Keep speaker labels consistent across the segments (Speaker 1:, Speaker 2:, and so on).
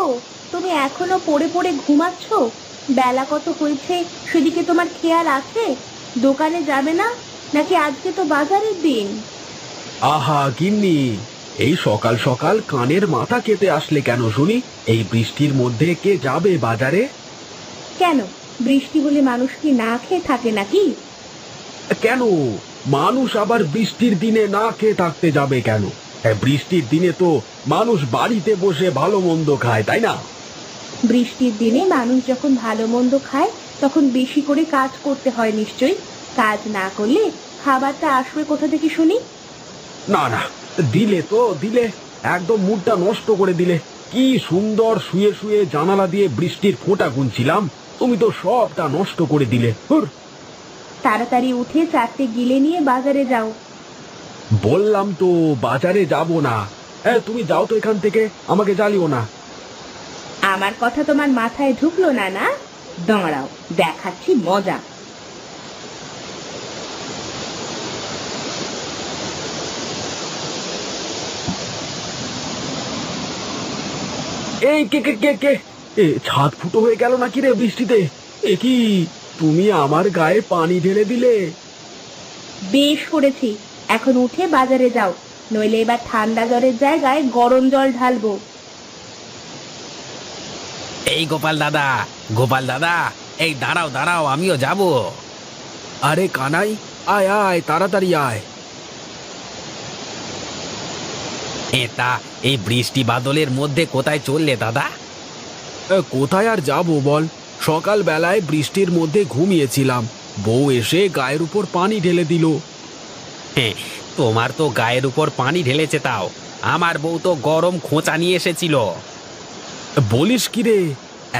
Speaker 1: গো, তুমি এখনো পড়ে পড়ে ঘুমাচ্ছ? বেলা কত হয়েছে সেদিকে তোমার খেয়াল আছে? দোকানে যাবে না নাকি? আজকে তো বাজারের দিন।
Speaker 2: আহা গিন্নি, এই সকাল সকাল কানের মাথা কেটে আসলে কেন শুনি? এই বৃষ্টির মধ্যে কে যাবে বাজারে?
Speaker 1: কেন, বৃষ্টি হলে মানুষ কি না খেয়ে থাকে নাকি?
Speaker 2: কেন মানুষ আবার বৃষ্টির দিনে না খেয়ে থাকতে যাবে কেন? বৃষ্টির দিনে তো মানুষ বাড়িতে বসে ভালো মন্দ খায়, তাই না?
Speaker 1: বৃষ্টির দিনে মানুষ যখন ভালো মন্দ খায় তখন বেশি করে কাজ করতে হয় নিশ্চয়ই। কাজ না করলে খাবারটা আসবে কোথা থেকে শুনি?
Speaker 2: না না, দিলে তো দিলে, একদম মুডটা নষ্ট করে দিলে। কি সুন্দর শুয়ে শুয়ে জানালা দিয়ে বৃষ্টির ফোঁটা গুনছিলাম, তুমি তো সবটা নষ্ট করে দিলে। হুর।
Speaker 1: তাড়াতাড়ি উঠে চারটে গিলে নিয়ে বাজারে যাও।
Speaker 2: বললাম তো বাজারে যাব না। হ্যাঁ, তুমি যাও তো এখান থেকে, আমাকে জ্বালিও না।
Speaker 1: আমার কথা তোমার মাথায় ঢুকলো না না? দাঁড়াও, দেখাচ্ছি মজা।
Speaker 2: এই কে কে কে কে ছাদ ফুটো হয়ে গেল নাকি রে বৃষ্টিতে? এ কি, তুমি আমার গায়ে পানি ঢেলে দিলে?
Speaker 1: বেশ করেছি, এখন উঠে বাজারে যাও, নইলে এবার ঠান্ডা জলের জায়গায় গরম জল ঢালবো।
Speaker 3: এই গোপাল দাদা, গোপাল দাদা, এই দাঁড়াও দাঁড়াও, আমিও যাব।
Speaker 2: আরে কানাই, আয় আয়, তাড়াতাড়ি আয়।
Speaker 3: এটা এই বৃষ্টি বাদলের মধ্যে কোথায় চললে দাদা?
Speaker 2: কোথায় আর যাব বল, সকাল বেলায় বৃষ্টির মধ্যে ঘুমিয়েছিলাম, বউ এসে গায়ের উপর পানি ঢেলে দিল।
Speaker 3: হ্যাঁ, তোমার তো গায়ের উপর পানি ঢেলেছে, তাও আমার বউ তো গরম খোঁচা নিয়ে এসেছিল।
Speaker 2: বলিস কি রে,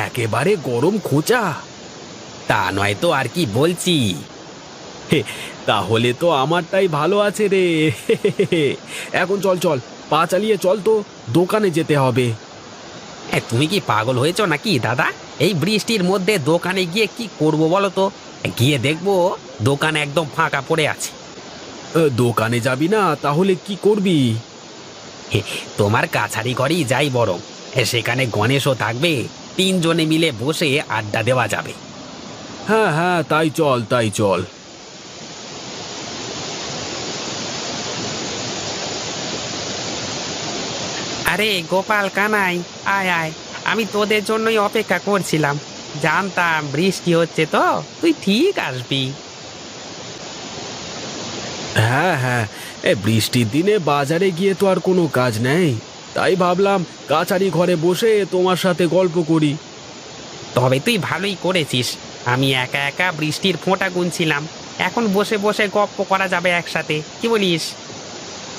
Speaker 2: একেবারে গরম খোঁচা?
Speaker 3: তা নয় তো আর কি বলছি।
Speaker 2: তাহলে তো আমারটাই ভালো আছে রে। এখন চল চল, পা চালিয়ে চল তো, দোকানে যেতে হবে।
Speaker 3: তুমি কি পাগল হয়েছো নাকি দাদা? এই বৃষ্টির মধ্যে দোকানে গিয়ে কি করব বলো তো? গিয়ে দেখবো দোকান একদম ফাঁকা পড়ে আছে।
Speaker 2: দোকানে যাবি না তাহলে কি করবি?
Speaker 3: তোমার কাছারি ঘরেই যাই বরং, সেখানে গণেশও থাকবে, তিনজনে মিলে বসে আড্ডা দেওয়া যাবে।
Speaker 2: হ্যাঁ হ্যাঁ, তাই চল তাই চল।
Speaker 3: আরে গোপাল কানাই, আয় আয়, আমি তোদের জন্যই অপেক্ষা করছিলাম। জানতাম বৃষ্টি হচ্ছে তো তুই ঠিক আসবি।
Speaker 2: হ্যাঁ হ্যাঁ, বৃষ্টির দিনে বাজারে গিয়ে তো আর কোনো কাজ নেই, তাই ভাবলাম কাছারি ঘরে বসে তোমার সাথে গল্প করি।
Speaker 3: তবে তুই ভালোই করেছিস, আমি একা একা বৃষ্টির ফোঁটা গুনছিলাম, এখন বসে বসে গপ্প করা যাবে একসাথে, কি বলিস?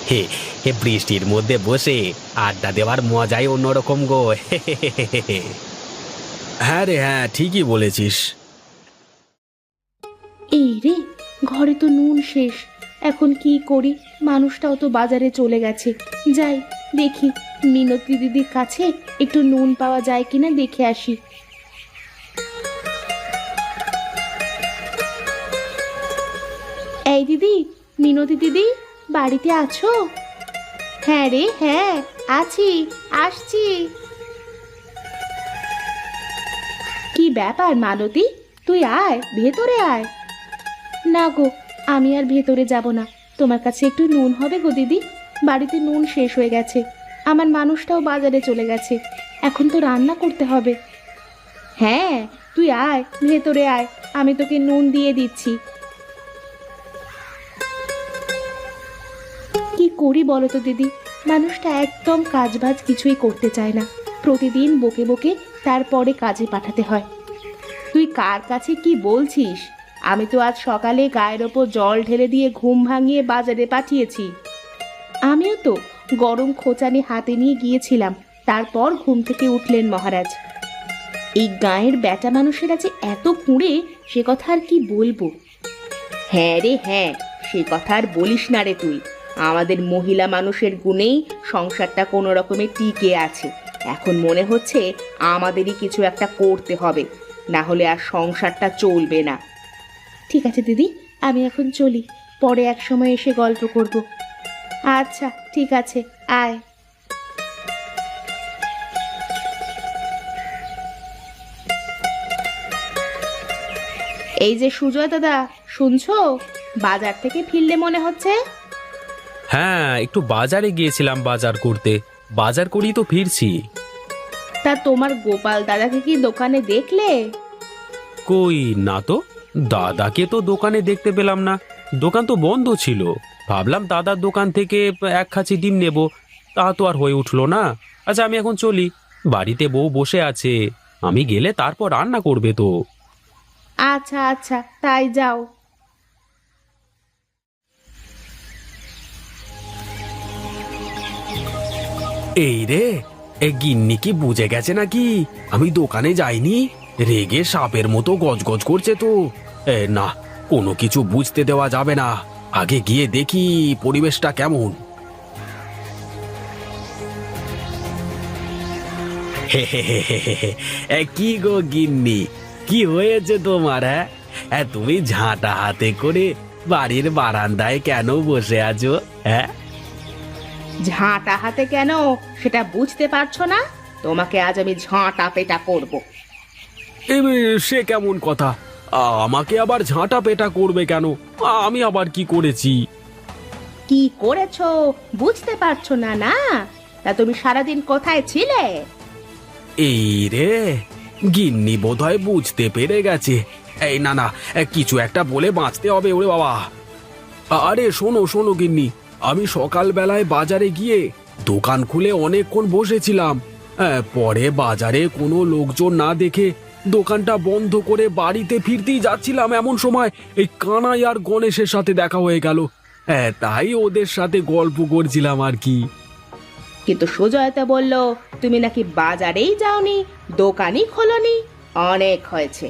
Speaker 3: হে হে, বৃষ্টির মধ্যে বসে আড্ডা দেওয়ার মজাই অন্যরকম গো।
Speaker 2: হ্যাঁ রে হ্যাঁ, ঠিকই বলেছিস।
Speaker 1: এই রে, ঘরে তো নুন শেষ, এখন কি করি? মানুষটাও তো বাজারে চলে গেছে। যাই দেখি, মিনতি দিদির কাছে একটু নুন পাওয়া যায় কিনা দেখে আসি। এই দিদি, মিনতি দিদি, বাড়িতে আছো? হ্যাঁ রে হ্যাঁ, আছি, আসছি। কি ব্যাপার মালতী, তুই আয়, ভেতরে আয়। না গো, আমি আর ভেতরে যাব না, তোমার কাছে একটু নুন হবে গো দিদি? বাড়িতে নুন শেষ হয়ে গেছে, আমার মানুষটাও বাজারে চলে গেছে, এখন তো রান্না করতে হবে। হ্যাঁ, তুই আয়, ভেতরে আয়, আমি তোকে নুন দিয়ে দিচ্ছি। কি করি বলো তো দিদি, মানুষটা একদম কাজবাজ কিছুই করতে চায় না, প্রতিদিন বকে বকে তারপরে কাজে পাঠাতে হয়। তুই কার কাছে কি বলছিস? আমি তো আজ সকালে গায়ের ওপর জল ঢেলে দিয়ে ঘুম ভাঙিয়ে বাজারে পাঠিয়েছি। আমিও তো গরম খোঁচানি হাতে নিয়ে গিয়েছিলাম, তারপর ঘুম থেকে উঠলেন মহারাজ। এই গাঁয়ের বেটা মানুষেরা যে এত কুঁড়ে, সে কথা আর কি বলবো। হ্যাঁ রে হ্যাঁ, সে কথা আর বলিস না রে তুই। আমাদের মহিলা মানুষের গুণেই সংসারটা কোনো রকমে টিকে আছে। এখন মনে হচ্ছে আমাদেরই কিছু একটা করতে হবে, না হলে আর সংসারটা চলবে না। ঠিক আছে দিদি, আমি এখন চলি, পরে এক সময় এসে গল্প করব। আচ্ছা ঠিক আছে, আয়। এই যে সুজয় দাদা, শুনছো? বাজার থেকে ফিরলে মনে হচ্ছে।
Speaker 4: হ্যাঁ, একটু বাজারে গিয়েছিলাম বাজার করতে। বাজার করেই তো ফিরছি।
Speaker 1: তা তোমার গোপাল দাদাকে কি দোকানে দেখলে?
Speaker 4: কই না তো, দাদাকে তো দোকানে দেখতে পেলাম না। দোকান তো বন্ধ ছিল। ভাবলাম দাদার দোকান থেকে এক খাঁচি ডিম নেব, তা তো আর হয়ে উঠলো না। আচ্ছা, আমি এখন চলি। বাড়িতে বউ বসে আছে, আমি গেলে তারপর রান্না করবে তো।
Speaker 1: আচ্ছা আচ্ছা, তাই যাও।
Speaker 2: এই রে, এ গিন্নি কি বুঝে গেছে নাকি আমি দোকানে যাইনি? রেগে সাপের মতো গজগজ করছে তো। না, কোনো কিছু বুঝতে দেওয়া যাবে না। আগে গিয়ে দেখি পরিবেশটা কেমন। কি গো গিন্নি, কি হয়েছে তোমার? হ্যাঁ, তুমি ঝাঁটা হাতে করে বাড়ির বারান্দায় কেন বসে আছো? হ্যাঁ,
Speaker 1: ঝাঁটা হাতে কেন সেটা বুঝতে পারছো না? তোমাকে আজ আমি ঝাঁটা পেটা করব।
Speaker 2: সে কেমন কথা? আমাকে আবার ঝাঁটা পেটা করবে কেন? আমি আবার কি করেছি?
Speaker 1: কি করেছো বুঝতে পারছো না? না, তা তুমি সারাদিন কোথায় ছিলে?
Speaker 2: এই রে, গিন্নি বোধহয় বুঝতে পেরে গেছে। এই না না, কিছু একটা বলে বাঁচতে হবে। ওরে বাবা! আরে শোনো শোনো গিন্নি, আমি সকালবেলায় বাজারে গিয়ে দোকান খুলে অনেকক্ষণ বসেছিলাম। পরে বাজারে কোনো লোকজন না দেখে দোকানটা বন্ধ করে বাড়িতে ফিরতেই যাচ্ছিলাম, এমন সময় এই কানাই আর গণেশের সাথে দেখা হয়ে গেল। তাই ওদের সাথে গল্প করছিলাম আর কি।
Speaker 1: কিন্তু সুজয়তা বলল তুমি নাকি বাজারেই যাওনি, দোকানই খোলনি। অনেক হয়েছে,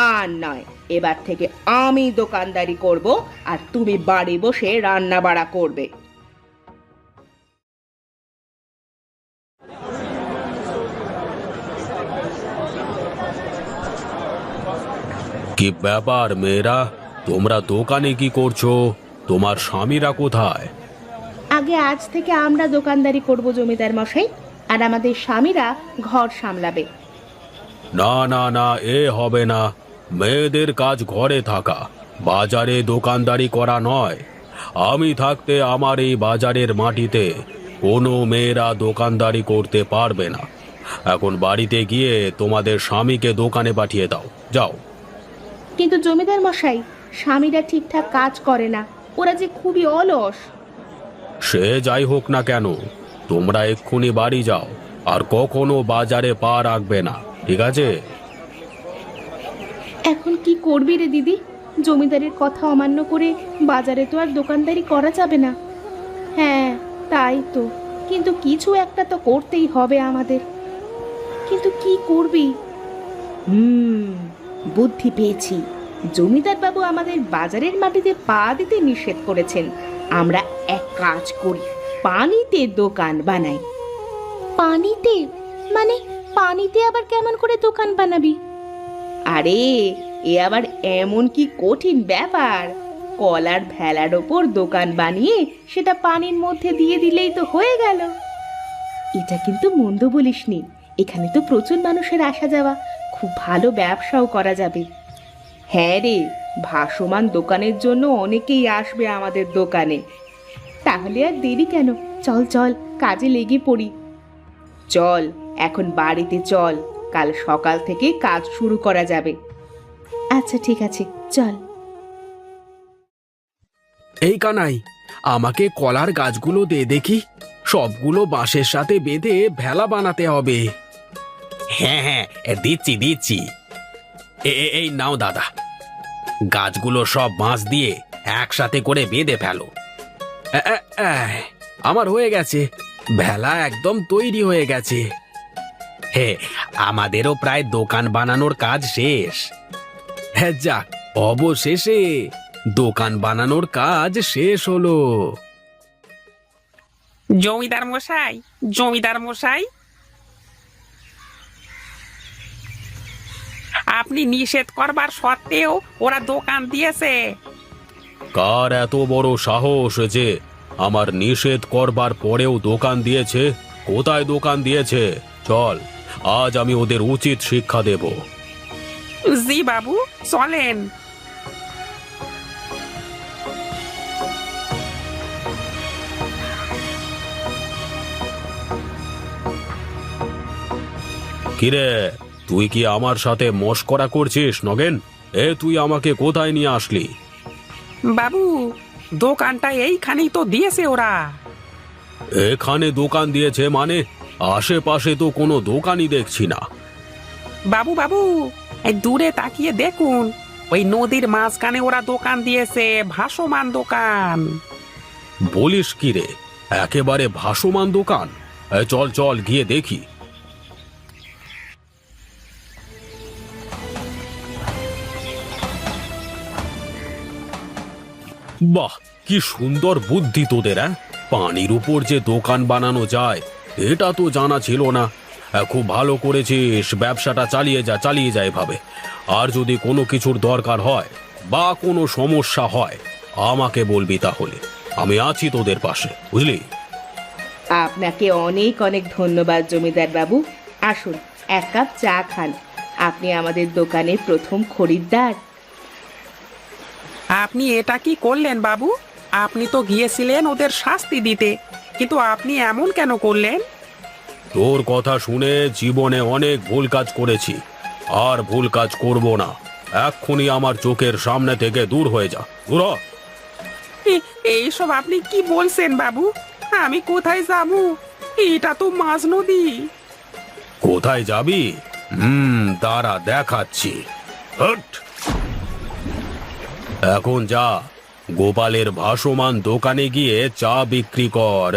Speaker 1: আর নয়। এবার থেকে আমি দোকানদারি করব, আর তুমি বাড়ি বসে রান্না বাড়া করবে।
Speaker 2: কি ব্যাপার মেয়েরা, তোমরা দোকানে কি করছো? তোমার স্বামীরা কোথায়?
Speaker 1: আগে আজ থেকে আমরা দোকানদারি করব জমিদার মশাই, আর আমাদের স্বামীরা ঘর সামলাবে।
Speaker 2: না না না, এ হবে না। মেয়েদের কাজ ঘরে থাকা, বাজারে দোকানদারি করা নয়। আমি থাকতে আমার এই বাজারের মাটিতে কোনো মেয়েরা দোকানদারি করতে পারবে না। এখন বাড়িতে গিয়ে তোমাদের স্বামীকে দোকানে পাঠিয়ে দাও, যাও।
Speaker 1: কিন্তু জমিদার মশাই, স্বামীরা ঠিকঠাক কাজ করে না, ওরা যে খুবই অলস।
Speaker 2: সে যাই হোক না কেন, তোমরা এক্ষুনি বাড়ি যাও, আর কখনো বাজারে পা রাখবে না, ঠিক আছে?
Speaker 1: এখন কি করবি রে দিদি? জমিদারের কথা অমান্য করে বাজারে তো আর দোকানদারি করা যাবে না। হ্যাঁ, তাই তো। কিন্তু কিছু একটা তো করতেই হবে আমাদের। কিন্তু কি করবি? বুদ্ধি পেয়েছি। জমিদার বাবু আমাদের বাজারের মাটিতে পা দিতে নিষেধ করেছেন। আমরা এক কাজ করি, পানিতে দোকান বানাই। পানিতে? মানে পানিতে আবার কেমন করে দোকান বানাবি? আরে, এ আবার এমন কি কঠিন ব্যাপার? কলার ভেলার ওপর দোকান বানিয়ে সেটা পানির মধ্যে দিয়ে দিলেই তো হয়ে গেল। এটা কিন্তু মন্দ বলিসনি। এখানে তো প্রচুর মানুষের আসা যাওয়া, খুব ভালো ব্যবসাও করা যাবে। হ্যাঁ রে, ভাসমান দোকানের জন্য অনেকেই আসবে আমাদের দোকানে। তাহলে আর দেরি কেন? চল চল, কাজে লেগে পড়ি। চল, এখন বাড়িতে চল, কাল সকাল থেকে কাজ শুরু করা যাবে। আচ্ছা ঠিক আছে, চল।
Speaker 2: এই কানাই, আমাকে কলার গাছগুলো দে দেখি। সবগুলো বাঁশের সাথে বেঁধে ভেলা বানাতে হবে। হ্যাঁ হ্যাঁ, দিচ্ছি দিচ্ছি। এই নাও দাদা, গাছগুলো সব বাঁশ দিয়ে একসাথে করে বেঁধে ফেলো। আমার হয়ে গেছে, ভেলা একদম তৈরি হয়ে গেছে। হে, আমাদেরও প্রায় দোকান বানানোর কাজ শেষ। হ্যাঁ, যাক, অবশেষে দোকান বানানোর কাজ শেষ হলো।
Speaker 3: জমিদার মশাই, জমিদার মশাই, আপনি নিষেধ করবার সত্ত্বেও ওরা দোকান দিয়েছে।
Speaker 2: কার এত বড় সাহস যে আমার নিষেধ করবার পরেও দোকান দিয়েছে? কোথায় দোকান দিয়েছে? চল, আজ আমি ওদের উচিত শিক্ষা দেব।
Speaker 3: জি বাবু, চলেন।
Speaker 2: কিরে, তুই কি আমার সাথে মশকরা করছিস নগেন? তুই আমাকে কোথায় নিয়ে আসলি?
Speaker 3: বাবু, দোকানটা এইখানেই তো দিয়েছে ওরা।
Speaker 2: এখানে দোকান দিয়েছে মানে? আশেপাশে তো কোনো দোকানই দেখছি না।
Speaker 3: বাবু বাবু, এই দূরে তাকিয়ে দেখুন, ওই নদীর মাঝখানে ওরা দোকান দিয়েছে, ভাসমান দোকান।
Speaker 2: বলিস কি রে, একেবারে ভাসমান দোকান? চল চল গিয়ে দেখি। বাহ, কি সুন্দর বুদ্ধি তোদের! পানির উপর যে দোকান বানানো যায় এটা তো জানা ছিল না। খুব ভালো করেছিস, ব্যবসাটা চালিয়ে যা এভাবে। আর যদি কোনো কিছুর দরকার হয় বা কোনো সমস্যা হয় আমাকে বলবি, তাহলে আমি আছি তোদের পাশে, বুঝলি?
Speaker 1: আপনাকে অনেক অনেক ধন্যবাদ জমিদার বাবু। আসুন, এক কাপ চা খান। আপনি আমাদের দোকানের প্রথম খরিদ্দার।
Speaker 3: আপনি এটা কি করলেন বাবু? আপনি তো গিয়েছিলেন ওদের শাস্তি দিতে, কিন্তু আপনি এমন কেন করলেন?
Speaker 2: তোর কথা শুনে জীবনে অনেক ভুল কাজ করেছি, আর ভুল কাজ করব না। এক্ষুনি আমার চোখের সামনে থেকে দূর হয়ে যা, দূর হ।
Speaker 3: এইসব আপনি কি বলছেন বাবু? আমি কোথায় যাব? এটা তো মাঝ নদী।
Speaker 2: কোথায় যাবি? দাঁড়া, দেখাচ্ছি। হট! এখন যা, গোপালের ভাসমান দোকানে গিয়ে চা বিক্রি কর।